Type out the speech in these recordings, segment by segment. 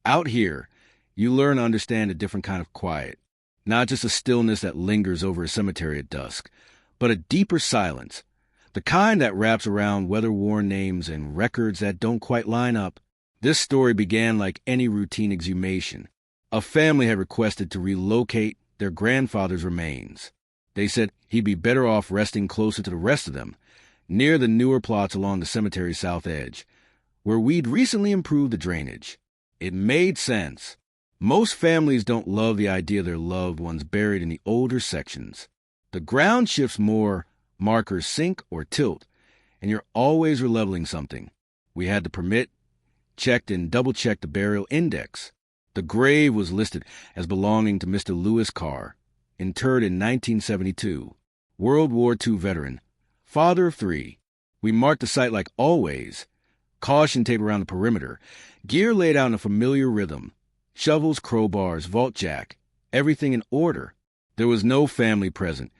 Out here, you learn to understand a different kind of quiet, not just a stillness that lingers over a cemetery at dusk, but a deeper silence, the kind that wraps around weather-worn names and records that don't quite line up. This story began like any routine exhumation. A family had requested to relocate their grandfather's remains. They said he'd be better off resting closer to the rest of them, near the newer plots along the cemetery's south edge, where we'd recently improved the drainage. It made sense. Most families don't love the idea of their loved ones buried in the older sections. The ground shifts more, markers sink or tilt, and you're always releveling something. We had the permit, checked and double-checked the burial index. The grave was listed as belonging to Mr. Lewis Carr, interred in 1972, World War II veteran, father of 3. We marked the site like always, caution tape around the perimeter, gear laid out in a familiar rhythm, shovels, crowbars, vault jack, everything in order. There was no family present,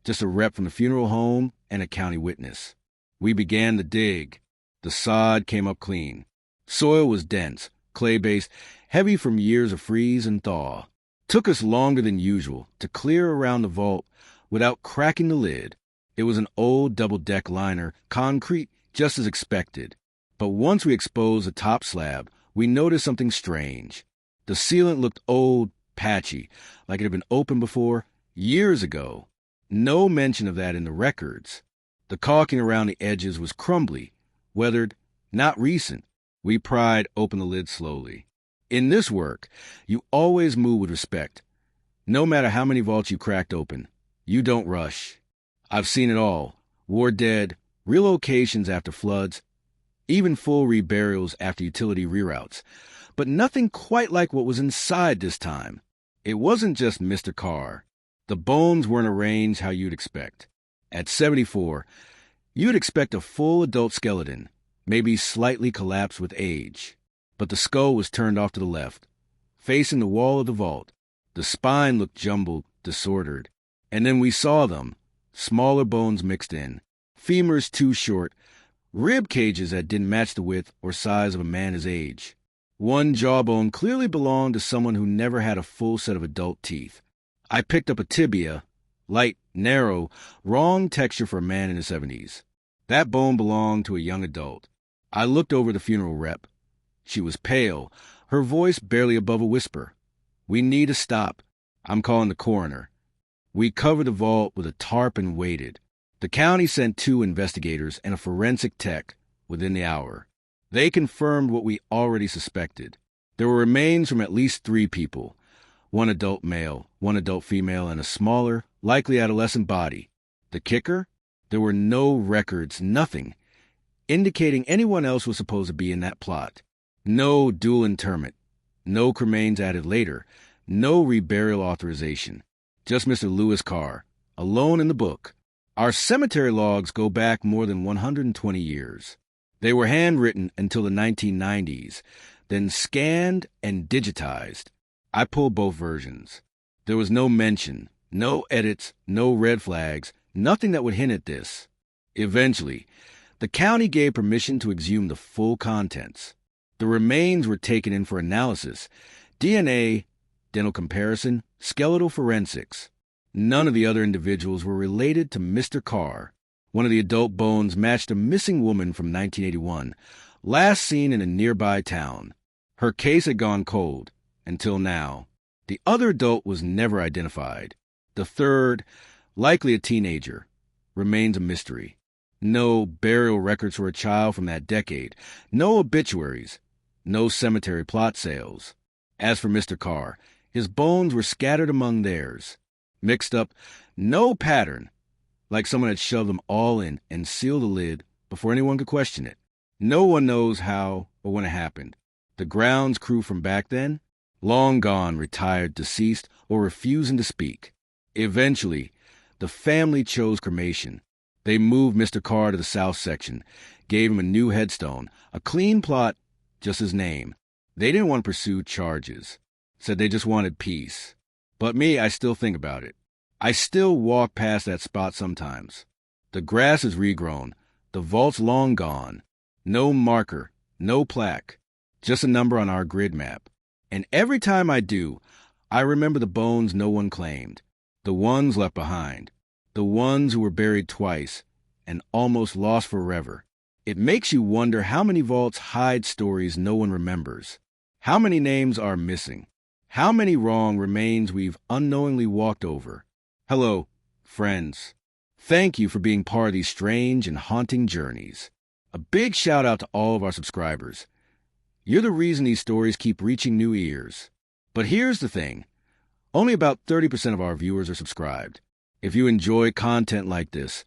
just a rep from the funeral home and a county witness. We began the dig. The sod came up clean. Soil was dense, clay-based, heavy from years of freeze and thaw. Took us longer than usual to clear around the vault without cracking the lid. It was an old double-deck liner, concrete, just as expected. But once we exposed the top slab, we noticed something strange. The sealant looked old, patchy, like it had been opened before, years ago. No mention of that in the records. The caulking around the edges was crumbly, weathered, not recent. We pried open the lid slowly. In this work, you always move with respect. No matter how many vaults you cracked open, you don't rush. I've seen it all. War dead, relocations after floods, even full reburials after utility reroutes. But nothing quite like what was inside this time. It wasn't just Mr. Carr. The bones weren't arranged how you'd expect. At 74, you'd expect a full adult skeleton, maybe slightly collapsed with age. But the skull was turned off to the left, facing the wall of the vault. The spine looked jumbled, disordered. And then we saw them, smaller bones mixed in, femurs too short, rib cages that didn't match the width or size of a man his age. One jawbone clearly belonged to someone who never had a full set of adult teeth. I picked up a tibia, light, narrow, wrong texture for a man in his 70s. That bone belonged to a young adult. I looked over the funeral rep. She was pale, her voice barely above a whisper. "We need to stop. I'm calling the coroner." We covered the vault with a tarp and waited. The county sent 2 investigators and a forensic tech within the hour. They confirmed what we already suspected. There were remains from at least 3 people, 1 adult male, 1 adult female, and a smaller, likely adolescent body. The kicker? There were no records, nothing, indicating anyone else was supposed to be in that plot. No dual interment, no cremains added later, no reburial authorization. Just Mr. Lewis Carr, alone in the book. Our cemetery logs go back more than 120 years. They were handwritten until the 1990s, then scanned and digitized. I pulled both versions. There was no mention, no edits, no red flags, nothing that would hint at this. Eventually, the county gave permission to exhume the full contents. The remains were taken in for analysis, DNA, dental comparison, skeletal forensics. None of the other individuals were related to Mr. Carr. One of the adult bones matched a missing woman from 1981, last seen in a nearby town. Her case had gone cold, until now. The other adult was never identified. The third, likely a teenager, remains a mystery. No burial records for a child from that decade, no obituaries, no cemetery plot sales. As for Mr. Carr, his bones were scattered among theirs. Mixed up, no pattern, like someone had shoved them all in and sealed the lid before anyone could question it. No one knows how or when it happened. The grounds crew from back then, long gone, retired, deceased, or refusing to speak. Eventually, the family chose cremation. They moved Mr. Carr to the south section, gave him a new headstone, a clean plot, just his name. They didn't want to pursue charges. Said they just wanted peace. But me, I still think about it. I still walk past that spot sometimes. The grass is regrown. The vault's long gone. No marker, no plaque. Just a number on our grid map. And every time I do, I remember the bones no one claimed, the ones left behind, the ones who were buried twice and almost lost forever. It makes you wonder how many vaults hide stories no one remembers, how many names are missing, how many wrong remains we've unknowingly walked over. Hello, friends. Thank you for being part of these strange and haunting journeys. A big shout out to all of our subscribers. You're the reason these stories keep reaching new ears. But here's the thing. Only about 30% of our viewers are subscribed. If you enjoy content like this,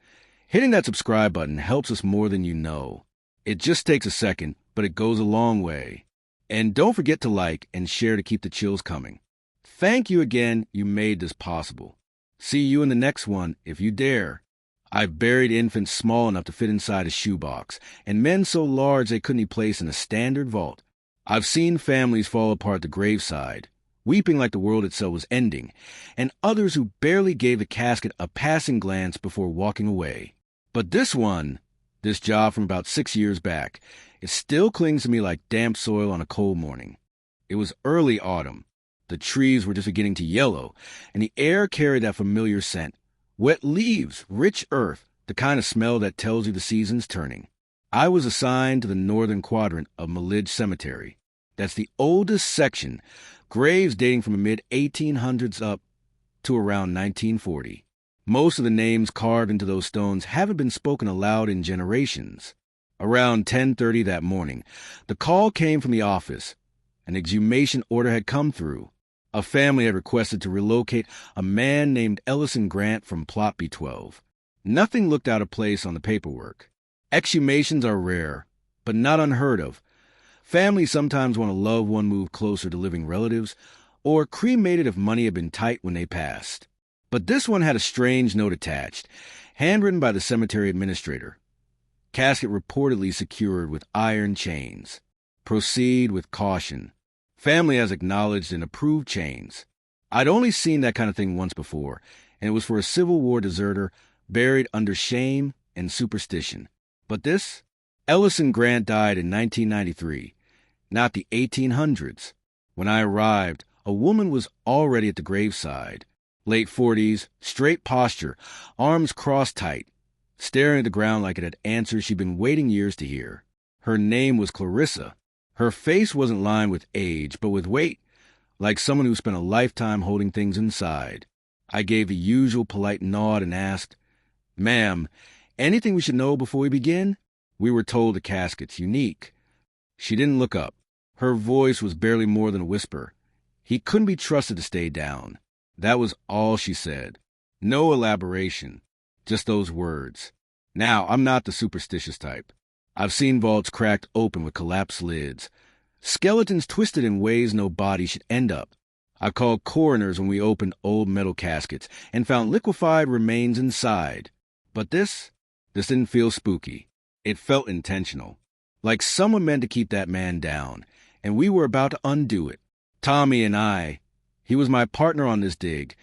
hitting that subscribe button helps us more than you know. It just takes a second, but it goes a long way. And don't forget to like and share to keep the chills coming. Thank you again, you made this possible. See you in the next one, if you dare. I've buried infants small enough to fit inside a shoebox, and men so large they couldn't be placed in a standard vault. I've seen families fall apart at the graveside, weeping like the world itself was ending, and others who barely gave the casket a passing glance before walking away. But this job from about 6 years back, it still clings to me like damp soil on a cold morning. It was early autumn. The trees were just beginning to yellow, and the air carried that familiar scent. Wet leaves, rich earth, the kind of smell that tells you the season's turning. I was assigned to the northern quadrant of mismatched Cemetery. That's the oldest section, graves dating from the mid-1800s up to around 1940. Most of the names carved into those stones haven't been spoken aloud in generations. Around 10:30 that morning, the call came from the office. An exhumation order had come through. A family had requested to relocate a man named Ellison Grant from Plot B12. Nothing looked out of place on the paperwork. Exhumations are rare, but not unheard of. Families sometimes want a loved one moved closer to living relatives, or cremated if money had been tight when they passed. But this one had a strange note attached, handwritten by the cemetery administrator. Casket reportedly secured with iron chains. Proceed with caution. Family has acknowledged and approved chains. I'd only seen that kind of thing once before, and it was for a Civil War deserter buried under shame and superstition. But this? Ellison Grant died in 1993, not the 1800s. When I arrived, a woman was already at the graveside. Late 40s, straight posture, arms crossed tight, staring at the ground like it had answers she'd been waiting years to hear. Her name was Clarissa. Her face wasn't lined with age, but with weight, like someone who spent a lifetime holding things inside. I gave the usual polite nod and asked, "Ma'am, anything we should know before we begin?" We were told the casket's unique. She didn't look up. Her voice was barely more than a whisper. He couldn't be trusted to stay down. That was all she said. No elaboration, just those words. Now, I'm not the superstitious type. I've seen vaults cracked open with collapsed lids, skeletons twisted in ways no body should end up. I called coroners when we opened old metal caskets and found liquefied remains inside. But this didn't feel spooky. It felt intentional, like someone meant to keep that man down, and we were about to undo it. Tommy and I, he was my partner on this dig.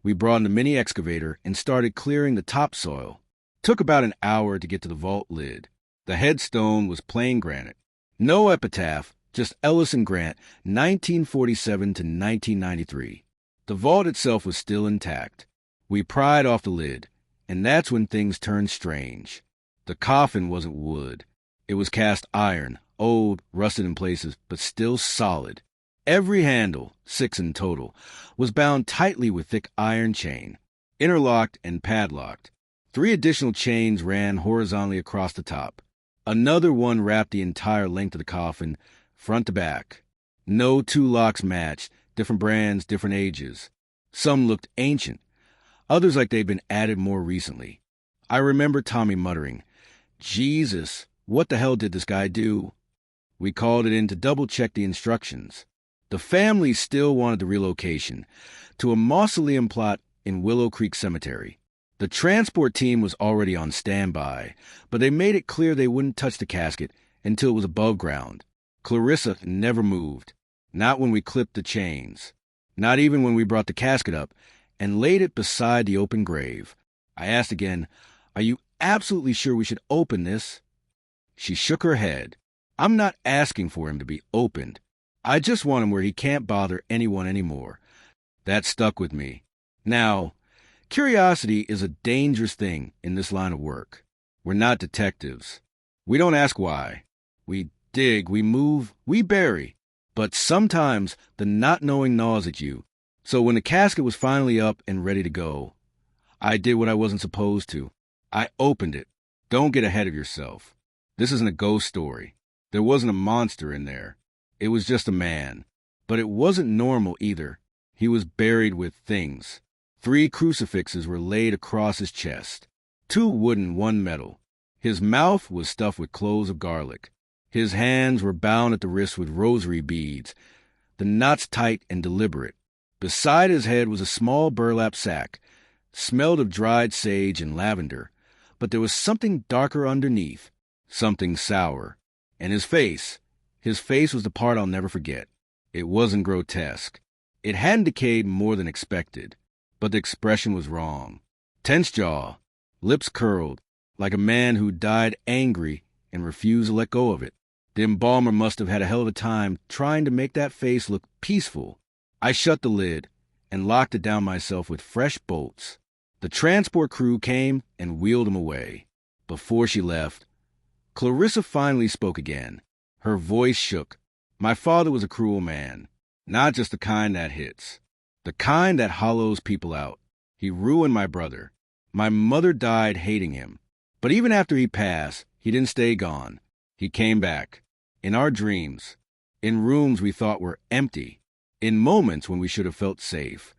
We brought in a mini excavator and started clearing the topsoil. Took about an hour to get to the vault lid. The headstone was plain granite. No epitaph, just Ellison Grant, 1947 to 1993. The vault itself was still intact. We pried off the lid, and that's when things turned strange. The coffin wasn't wood. It was cast iron, old, rusted in places, but still solid. Every handle, 6 in total, was bound tightly with thick iron chain, interlocked and padlocked. 3 additional chains ran horizontally across the top. Another one wrapped the entire length of the coffin, front to back. No 2 locks matched, different brands, different ages. Some looked ancient, others like they'd been added more recently. I remember Tommy muttering, "Jesus, what the hell did this guy do?" We called it in to double-check the instructions. The family still wanted the relocation to a mausoleum plot in Willow Creek Cemetery. The transport team was already on standby, but they made it clear they wouldn't touch the casket until it was above ground. Clarissa never moved, not when we clipped the chains, not even when we brought the casket up and laid it beside the open grave. I asked again, "Are you absolutely sure we should open this?" She shook her head. "I'm not asking for him to be opened. I just want him where he can't bother anyone anymore. That stuck with me. Now, curiosity is a dangerous thing in this line of work. We're not detectives. We don't ask why. We dig, we move, we bury. But sometimes the not knowing gnaws at you. So when the casket was finally up and ready to go, I did what I wasn't supposed to. I opened it. Don't get ahead of yourself. This isn't a ghost story. There wasn't a monster in there. It was just a man. But it wasn't normal either. He was buried with things. 3 crucifixes were laid across his chest. 2 wooden, 1 metal. His mouth was stuffed with cloves of garlic. His hands were bound at the wrists with rosary beads, the knots tight and deliberate. Beside his head was a small burlap sack, smelled of dried sage and lavender, but there was something darker underneath, something sour. And his face was the part I'll never forget. It wasn't grotesque. It hadn't decayed more than expected, but the expression was wrong. Tense jaw, lips curled, like a man who died angry and refused to let go of it. The embalmer must have had a hell of a time trying to make that face look peaceful. I shut the lid and locked it down myself with fresh bolts. The transport crew came and wheeled him away. Before she left, Clarissa finally spoke again. Her voice shook. My father was a cruel man, not just the kind that hits, the kind that hollows people out. He ruined my brother. My mother died hating him. But even after he passed, he didn't stay gone. He came back. In our dreams. In rooms we thought were empty. In moments when we should have felt safe.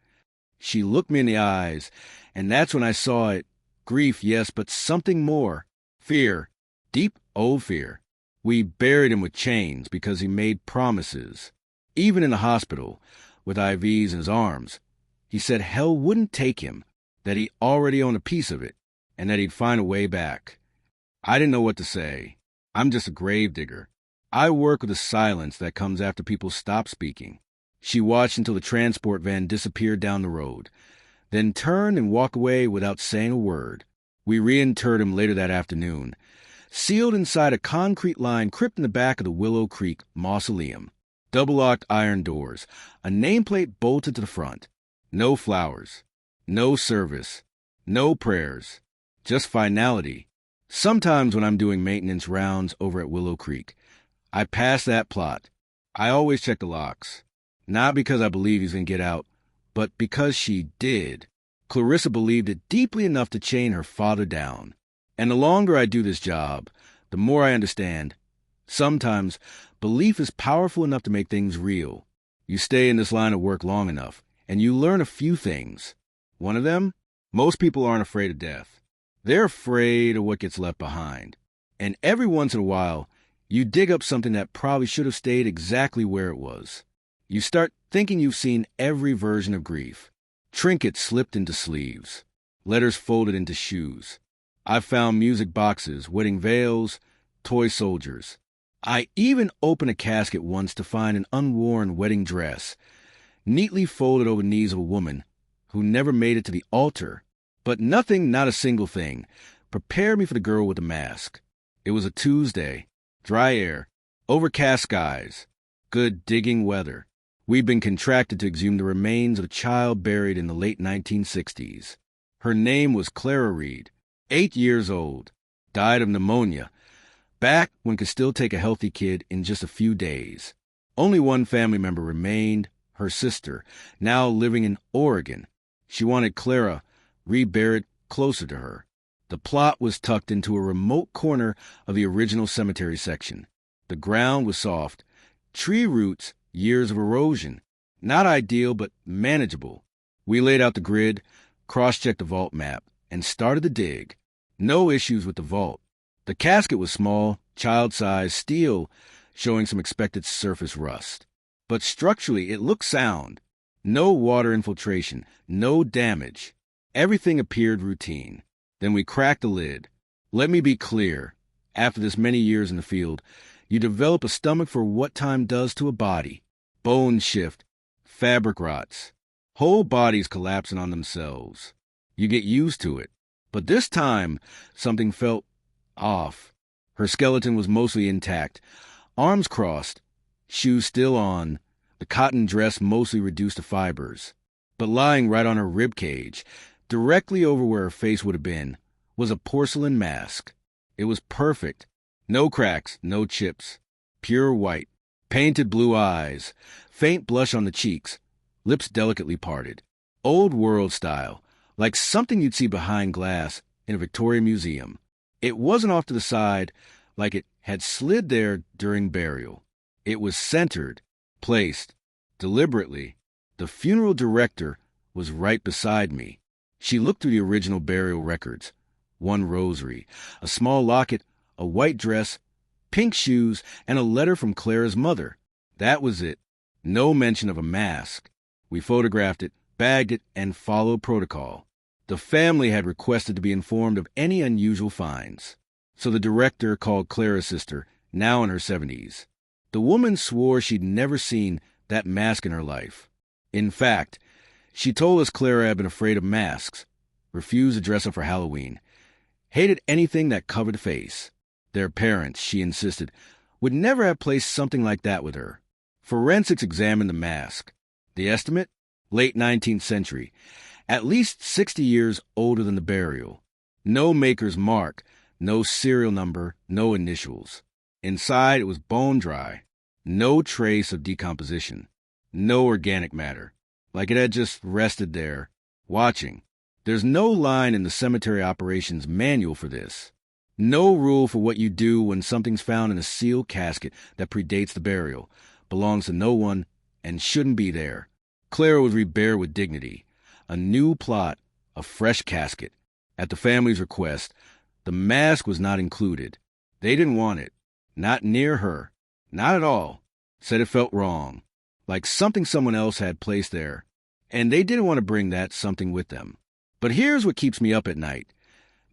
She looked me in the eyes, and that's when I saw it. Grief, yes, but something more. Fear. Deep, old fear. We buried him with chains because he made promises. Even in the hospital, with IVs in his arms, he said hell wouldn't take him, that he already owned a piece of it, and that he'd find a way back. I didn't know what to say. I'm just a gravedigger. I work with the silence that comes after people stop speaking. She watched until the transport van disappeared down the road, then turned and walked away without saying a word. We reinterred him later that afternoon, sealed inside a concrete-lined crypt in the back of the Willow Creek Mausoleum. Double-locked iron doors, a nameplate bolted to the front. No flowers, no service, no prayers, just finality. Sometimes when I'm doing maintenance rounds over at Willow Creek, I pass that plot. I always check the locks. Not because I believe he's going to get out, but because she did. Clarissa believed it deeply enough to chain her father down. And the longer I do this job, the more I understand. Sometimes belief is powerful enough to make things real. You stay in this line of work long enough, and you learn a few things. One of them, most people aren't afraid of death. They're afraid of what gets left behind. And every once in a while, you dig up something that probably should have stayed exactly where it was. You start thinking you've seen every version of grief. Trinkets slipped into sleeves. Letters folded into shoes. I've found music boxes, wedding veils, toy soldiers. I even opened a casket once to find an unworn wedding dress, neatly folded over the knees of a woman who never made it to the altar. But nothing, not a single thing, prepared me for the girl with the mask. It was a Tuesday. Dry air, overcast skies, good digging weather. We'd been contracted to exhume the remains of a child buried in the late 1960s. Her name was Clara Reed, 8 years old, died of pneumonia, back when could still take a healthy kid in just a few days. Only one family member remained, her sister, now living in Oregon. She wanted Clara reburied closer to her. The plot was tucked into a remote corner of the original cemetery section. The ground was soft. Tree roots, years of erosion. Not ideal, but manageable. We laid out the grid, cross-checked the vault map, and started the dig. No issues with the vault. The casket was small, child-sized, steel, showing some expected surface rust. But structurally, it looked sound. No water infiltration, no damage. Everything appeared routine. Then we cracked the lid. Let me be clear. After this many years in the field, you develop a stomach for what time does to a body. Bones shift, fabric rots, whole bodies collapsing on themselves. You get used to it. But this time, something felt off. Her skeleton was mostly intact, arms crossed, shoes still on, the cotton dress mostly reduced to fibers. But lying right on her rib cage, directly over where her face would have been, was a porcelain mask. It was perfect. No cracks, no chips. Pure white. Painted blue eyes. Faint blush on the cheeks. Lips delicately parted. Old world style, like something you'd see behind glass in a Victorian museum. It wasn't off to the side like it had slid there during burial. It was centered, placed, deliberately. The funeral director was right beside me. She looked through the original burial records. One rosary, a small locket, a white dress, pink shoes, and a letter from Clara's mother. That was it. No mention of a mask. We photographed it, bagged it, and followed protocol. The family had requested to be informed of any unusual finds. So the director called Clara's sister, now in her 70s. The woman swore she'd never seen that mask in her life. In fact, she told us Clara had been afraid of masks, refused to dress up for Halloween, hated anything that covered the face. Their parents, she insisted, would never have placed something like that with her. Forensics examined the mask. The estimate? Late 19th century. At least 60 years older than the burial. No maker's mark, no serial number, no initials. Inside, it was bone dry. No trace of decomposition. No organic matter. Like it had just rested there, watching. There's no line in the cemetery operations manual for this. No rule for what you do when something's found in a sealed casket that predates the burial, belongs to no one, and shouldn't be there. Clara was reburied with dignity. A new plot, a fresh casket. At the family's request, the mask was not included. They didn't want it. Not near her. Not at all. Said it felt wrong. Like something someone else had placed there. And they didn't want to bring that something with them. But here's what keeps me up at night.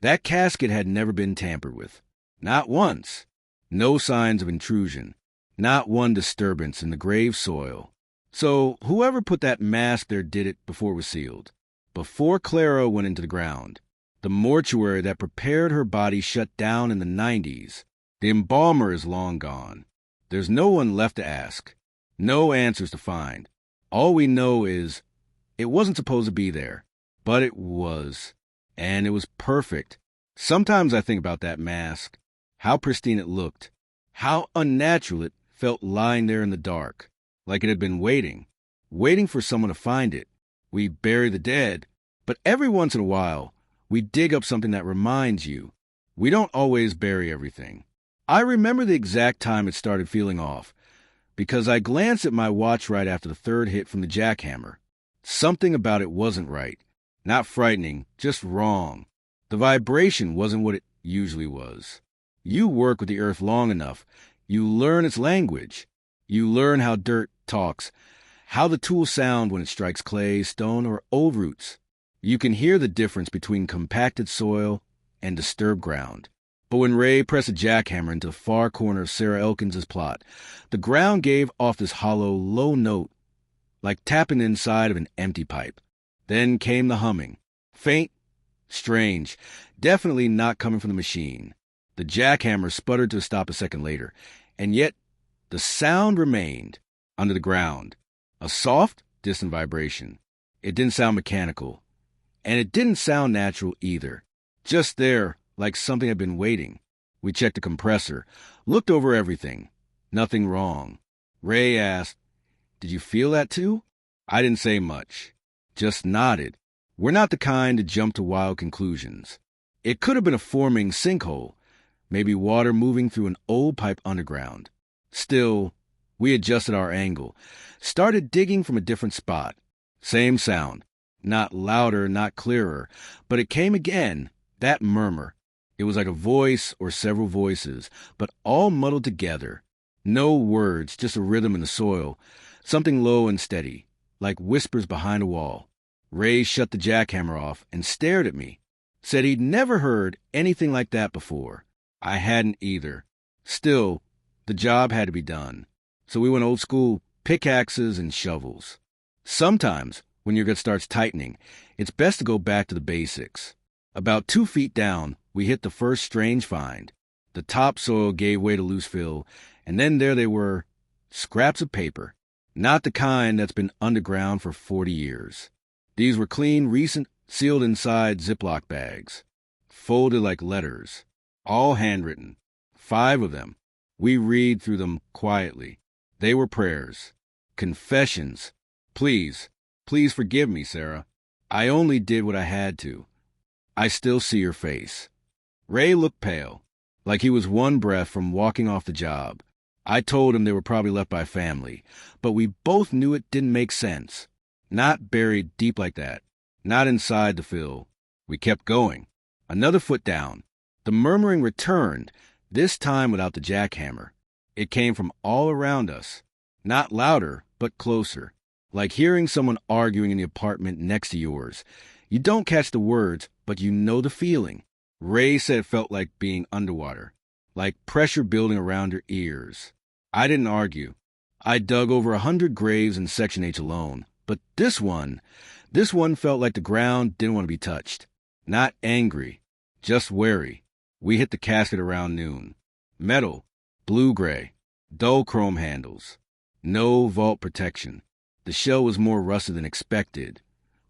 That casket had never been tampered with. Not once. No signs of intrusion. Not one disturbance in the grave soil. So whoever put that mask there did it before it was sealed. Before Clara went into the ground. The mortuary that prepared her body shut down in the 90s. The embalmer is long gone. There's no one left to ask. No answers to find. All we know is it wasn't supposed to be there. But it was. And it was perfect. Sometimes I think about that mask. How pristine it looked. How unnatural it felt lying there in the dark. Like it had been waiting for someone to find it. We bury the dead, but every once in a while, we dig up something that reminds you. We don't always bury everything. I remember the exact time it started feeling off, because I glanced at my watch right after the third hit from the jackhammer. Something about it wasn't right. Not frightening, just wrong. The vibration wasn't what it usually was. You work with the earth long enough, you learn its language. You learn how dirt talks, how the tools sound when it strikes clay, stone, or old roots. You can hear the difference between compacted soil and disturbed ground. But when Ray pressed a jackhammer into the far corner of Sarah Elkins' plot, the ground gave off this hollow, low note, like tapping the inside of an empty pipe. Then came the humming. Faint, strange, definitely not coming from the machine. The jackhammer sputtered to a stop a second later, and yet the sound remained under the ground. A soft, distant vibration. It didn't sound mechanical. And it didn't sound natural either. Just there, like something had been waiting. We checked the compressor, looked over everything. Nothing wrong. Ray asked, "Did you feel that too?" I didn't say much. Just nodded. We're not the kind to jump to wild conclusions. It could have been a forming sinkhole. Maybe water moving through an old pipe underground. Still, we adjusted our angle, started digging from a different spot. Same sound. Not louder, not clearer, but it came again, that murmur. It was like a voice or several voices, but all muddled together. No words, just a rhythm in the soil, something low and steady, like whispers behind a wall. Ray shut the jackhammer off and stared at me. Said he'd never heard anything like that before. I hadn't either. Still, the job had to be done. So we went old school, pickaxes and shovels. Sometimes, when your gut starts tightening, it's best to go back to the basics. About 2 feet down, we hit the first strange find. The topsoil gave way to loose fill, and then there they were, Scraps of paper. Not the kind that's been underground for 40 years. These were clean, recent, sealed inside Ziploc bags. Folded like letters. All handwritten. 5 of them. We read through them quietly. They were prayers. Confessions. Please, please forgive me, Sarah. I only did what I had to. I still see your face. Ray looked pale, like he was one breath from walking off the job. I told him they were probably left by family, but we both knew it didn't make sense. Not buried deep like that. Not inside the fill. We kept going. Another foot down. The murmuring returned, this time without the jackhammer. It came from all around us. Not louder, but closer. Like hearing someone arguing in the apartment next to yours. You don't catch the words, but you know the feeling. Ray said it felt like being underwater. Like pressure building around your ears. I didn't argue. I dug over 100 graves in Section H alone. But this one felt like the ground didn't want to be touched. Not angry, just wary. We hit the casket around noon. Metal, blue-gray, dull chrome handles. No vault protection. The shell was more rusted than expected.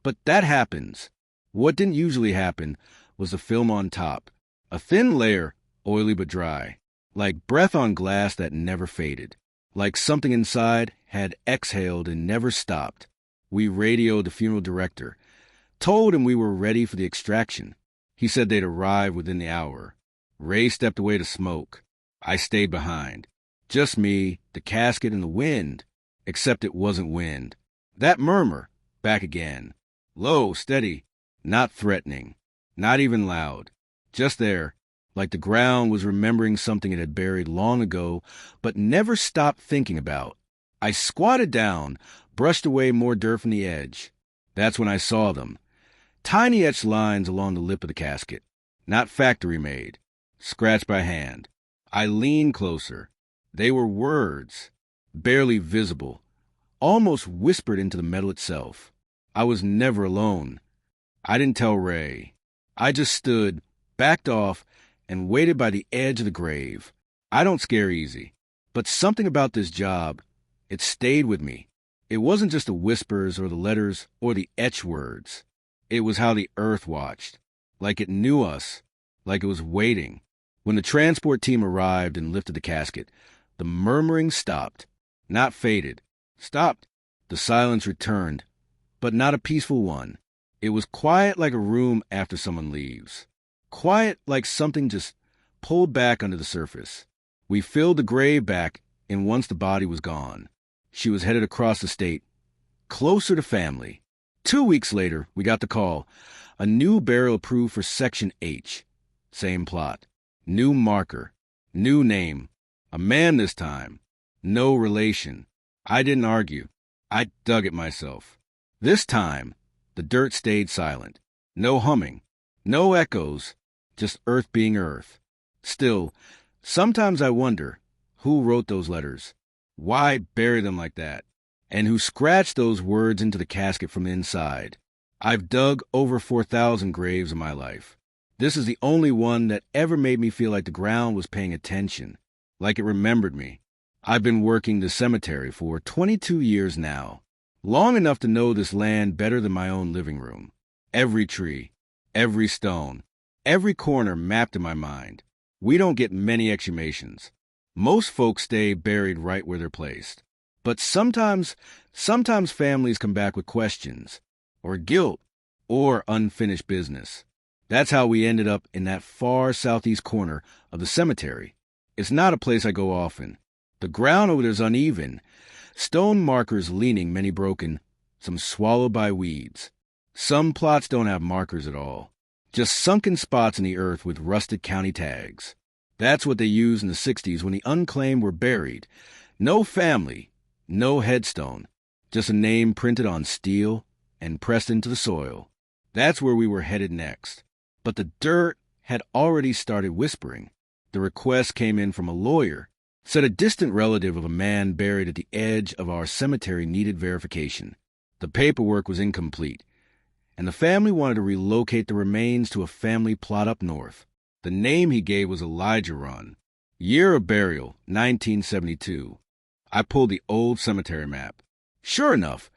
But that happens. What didn't usually happen was the film on top. A thin layer, oily but dry. Like breath on glass that never faded. Like something inside had exhaled and never stopped. We radioed the funeral director. Told him we were ready for the extraction. He said they'd arrive within the hour. Ray stepped away to smoke. I stayed behind. Just me, the casket, and the wind. Except it wasn't wind. That murmur, back again. Low, steady, not threatening. Not even loud. Just there, like the ground was remembering something it had buried long ago, but never stopped thinking about. I squatted down, brushed away more dirt from the edge. That's when I saw them. Tiny etched lines along the lip of the casket. Not factory-made. Scratched by hand. I leaned closer. They were words. Barely visible. Almost whispered into the metal itself. I was never alone. I didn't tell Ray. I just stood, backed off, and waited by the edge of the grave. I don't scare easy. But something about this job, it stayed with me. It wasn't just the whispers or the letters or the etched words. It was how the earth watched. Like it knew us. Like it was waiting. When the transport team arrived and lifted the casket, the murmuring stopped. Not faded. Stopped. The silence returned. But not a peaceful one. It was quiet like a room after someone leaves. Quiet like something just pulled back under the surface. We filled the grave back, and once the body was gone, she was headed across the state, closer to family. 2 weeks later, we got the call. A new burial approved for Section H. Same plot. New marker. New name. A man this time. No relation. I didn't argue. I dug it myself. This time, the dirt stayed silent. No humming. No echoes. Just earth being earth. Still, sometimes I wonder, who wrote those letters? Why bury them like that? And who scratched those words into the casket from the inside? I've dug over 4,000 graves in my life. This is the only one that ever made me feel like the ground was paying attention, like it remembered me. I've been working the cemetery for 22 years now, long enough to know this land better than my own living room. Every tree, every stone, every corner mapped in my mind. We don't get many exhumations. Most folks stay buried right where they're placed. But sometimes families come back with questions, or guilt, or unfinished business. That's how we ended up in that far southeast corner of the cemetery. It's not a place I go often. The ground over there's uneven, stone markers leaning, many broken, some swallowed by weeds. Some plots don't have markers at all, just sunken spots in the earth with rusted county tags. That's what they used in the 60s when the unclaimed were buried. No family, no headstone, just a name printed on steel and pressed into the soil. That's where we were headed next. But the dirt had already started whispering. The request came in from a lawyer. Said a distant relative of a man buried at the edge of our cemetery needed verification. The paperwork was incomplete, and the family wanted to relocate the remains to a family plot up north. The name he gave was Elijah Run. Year of burial, 1972. I pulled the old cemetery map. Sure enough,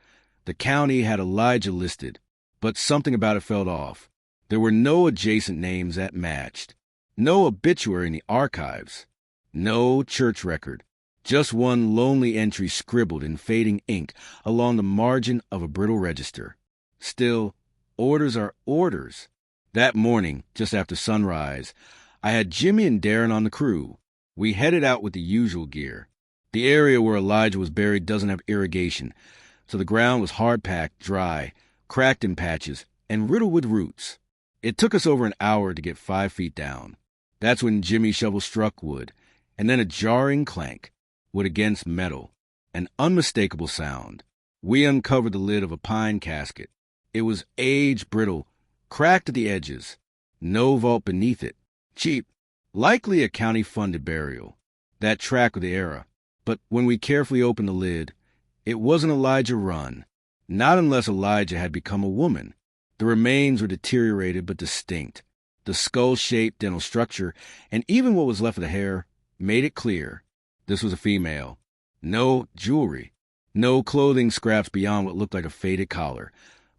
the county had Elijah listed, but something about it felt off. There were no adjacent names that matched, no obituary in the archives, no church record, just one lonely entry scribbled in fading ink along the margin of a brittle register. Still, orders are orders. That morning, just after sunrise, I had Jimmy and Darren on the crew. We headed out with the usual gear. The area where Elijah was buried doesn't have irrigation, so the ground was hard-packed, dry, cracked in patches, and riddled with roots. It took us over an hour to get 5 feet down. That's when Jimmy's shovel struck wood, and then a jarring clank, wood against metal, an unmistakable sound. We uncovered the lid of a pine casket. It was age-brittle, cracked at the edges. No vault beneath it. Cheap. Likely a county-funded burial. That track with the era. But when we carefully opened the lid, it wasn't Elijah Run. Not unless Elijah had become a woman. The remains were deteriorated but distinct. The skull-shaped dental structure, and even what was left of the hair, made it clear. This was a female. No jewelry. No clothing scraps beyond what looked like a faded collar.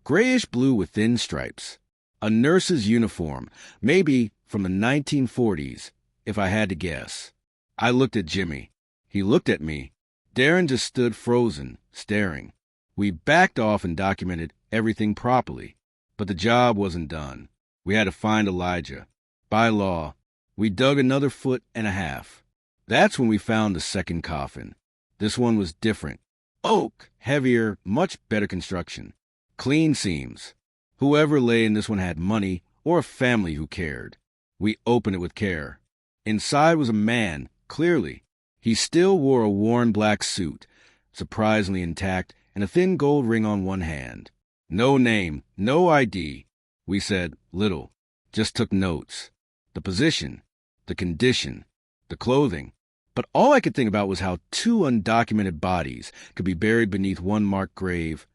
Grayish blue with thin stripes. A nurse's uniform, maybe from the 1940s, if I had to guess. I looked at Jimmy. He looked at me. Darren just stood frozen, staring. We backed off and documented everything properly. But the job wasn't done. We had to find Elijah. By law, we dug another 1.5 feet. That's when we found the second coffin. This one was different. Oak, heavier, much better construction. Clean seams. Whoever lay in this one had money or a family who cared. We opened it with care. Inside was a man, clearly. He still wore a worn black suit, surprisingly intact, and a thin gold ring on one hand. No name, no ID. We said little, just took notes. The position, the condition, the clothing. But all I could think about was how 2 undocumented bodies could be buried beneath one marked grave,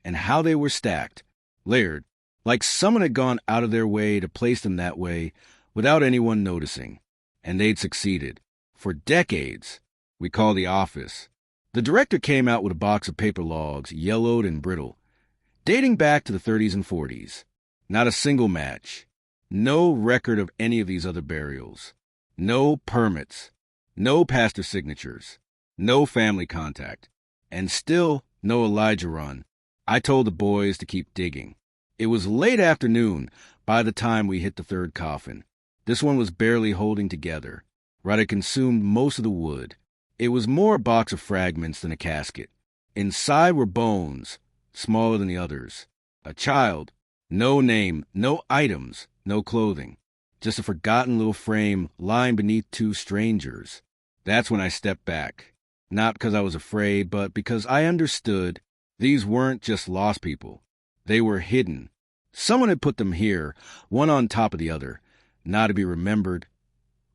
and how they were stacked, layered, like someone had gone out of their way to place them that way without anyone noticing. And they'd succeeded. For decades. We called the office. The director came out with a box of paper logs, yellowed and brittle, dating back to the 30s and 40s. Not a single match. No record of any of these other burials. No permits. No pastor signatures. No family contact. And still no Elijah Run. I told the boys to keep digging. It was late afternoon by the time we hit the third coffin. This one was barely holding together. Right, it consumed most of the wood. It was more a box of fragments than a casket. Inside were bones, smaller than the others. A child. No name, no items, no clothing. Just a forgotten little frame lying beneath 2 strangers. That's when I stepped back. Not because I was afraid, but because I understood these weren't just lost people. They were hidden. Someone had put them here, one on top of the other, not to be remembered,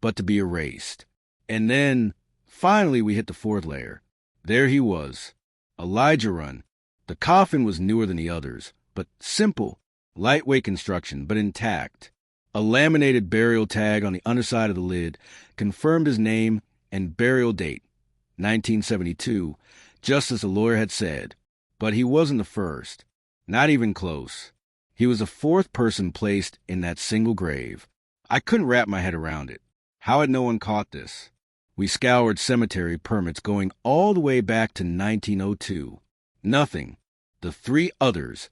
but to be erased. And then, finally, we hit the 4th layer. There he was. Elijah Run. The coffin was newer than the others, but simple, lightweight construction, but intact. A laminated burial tag on the underside of the lid confirmed his name and burial date, 1972, just as the lawyer had said. But he wasn't the first. Not even close. He was the 4th person placed in that single grave. I couldn't wrap my head around it. How had no one caught this? We scoured cemetery permits going all the way back to 1902. Nothing. The 3 others,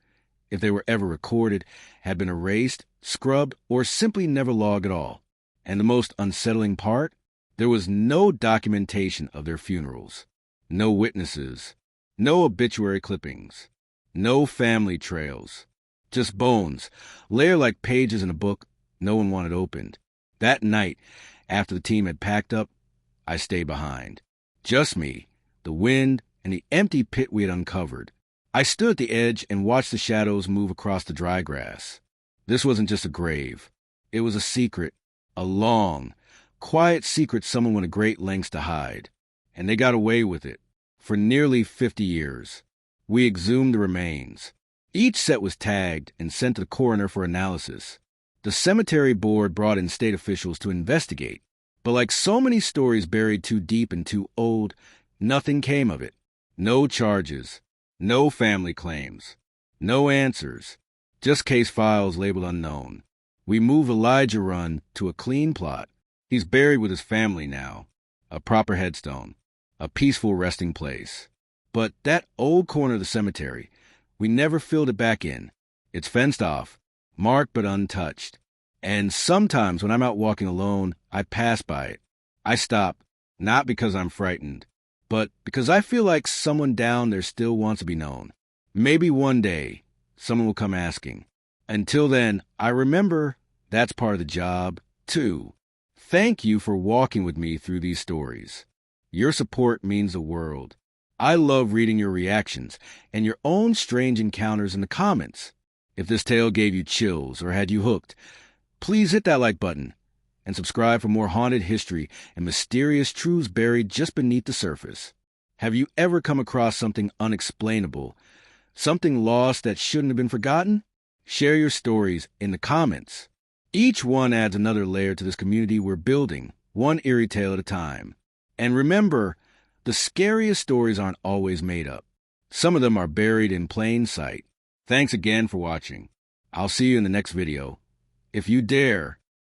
if they were ever recorded, had been erased, scrubbed, or simply never logged at all. And the most unsettling part? There was no documentation of their funerals. No witnesses. No obituary clippings. No family trails. Just bones, layered like pages in a book no one wanted opened. That night, after the team had packed up, I stayed behind. Just me, the wind, and the empty pit we had uncovered. I stood at the edge and watched the shadows move across the dry grass. This wasn't just a grave. It was a secret, a long, quiet secret someone went to great lengths to hide. And they got away with it. For nearly 50 years. We exhumed the remains. Each set was tagged and sent to the coroner for analysis. The cemetery board brought in state officials to investigate. But like so many stories buried too deep and too old, Nothing came of it. No charges. No family claims. No answers. Just case files labeled unknown. We move Elijah Run to a clean plot. He's buried with his family now. A proper headstone. A peaceful resting place. But that old corner of the cemetery, we never filled it back in. It's fenced off, marked but untouched. And sometimes when I'm out walking alone, I pass by it. I stop, not because I'm frightened, but because I feel like someone down there still wants to be known. Maybe one day, someone will come asking. Until then, I remember that's part of the job, too. Thank you for walking with me through these stories. Your support means the world. I love reading your reactions and your own strange encounters in the comments. If this tale gave you chills or had you hooked, please hit that like button and subscribe for more haunted history and mysterious truths buried just beneath the surface. Have you ever come across something unexplainable, something lost that shouldn't have been forgotten? Share your stories in the comments. Each one adds another layer to this community we're building, one eerie tale at a time. And remember, the scariest stories aren't always made up. Some of them are buried in plain sight. Thanks again for watching. I'll see you in the next video. If you dare,